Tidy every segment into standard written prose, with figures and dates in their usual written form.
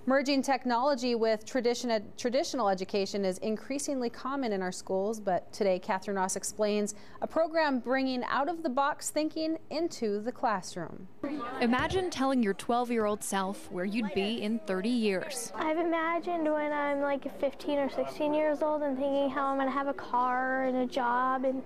Merging technology with traditional education is increasingly common in our schools, but today Catherine Ross explains a program bringing out-of-the-box thinking into the classroom. Imagine telling your 12-year-old self where you'd be in 30 years. I've imagined when I'm like 15 or 16 years old and thinking how I'm going to have a car and a job and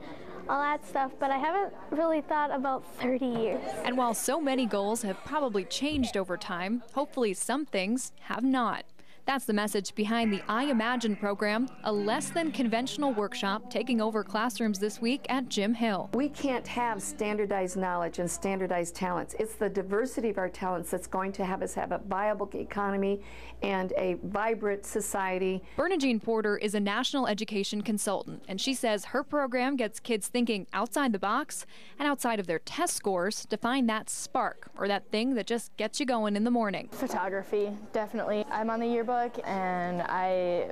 all that stuff, but I haven't really thought about 30 years. And while so many goals have probably changed over time, hopefully some things have not. That's the message behind the I-imagine program, a less than conventional workshop taking over classrooms this week at Jim Hill. We can't have standardized knowledge and standardized talents. It's the diversity of our talents that's going to have us have a viable economy and a vibrant society. Bernadine Porter is a national education consultant, and she says her program gets kids thinking outside the box and outside of their test scores to find that spark or that thing that just gets you going in the morning. Photography, definitely. I'm on the yearbook and I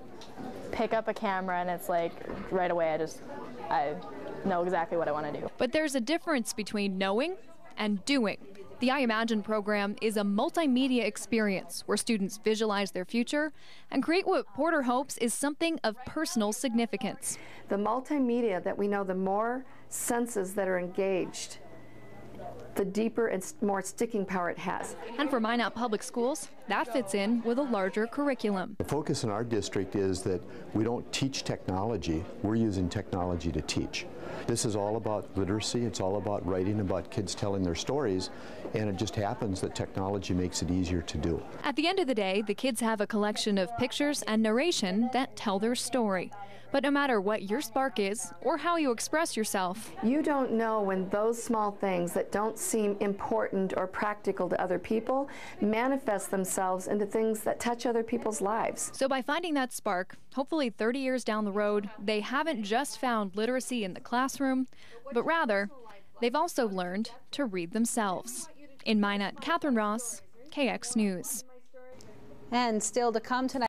pick up a camera and it's like right away I know exactly what I want to do. But there's a difference between knowing and doing. The I-imagine program is a multimedia experience where students visualize their future and create what Porter hopes is something of personal significance. The multimedia that we know, the more senses that are engaged, the deeper and more sticking power it has. And for Minot Public Schools, that fits in with a larger curriculum. The focus in our district is that we don't teach technology, we're using technology to teach. This is all about literacy, it's all about writing, about kids telling their stories, and it just happens that technology makes it easier to do. At the end of the day, the kids have a collection of pictures and narration that tell their story. But no matter what your spark is or how you express yourself, you don't know when those small things that don't seem important or practical to other people manifest themselves into things that touch other people's lives. So by finding that spark, hopefully 30 years down the road, they haven't just found literacy in the classroom, but rather, they've also learned to read themselves. In Minot, Catherine Ross, KX News. And still to come tonight.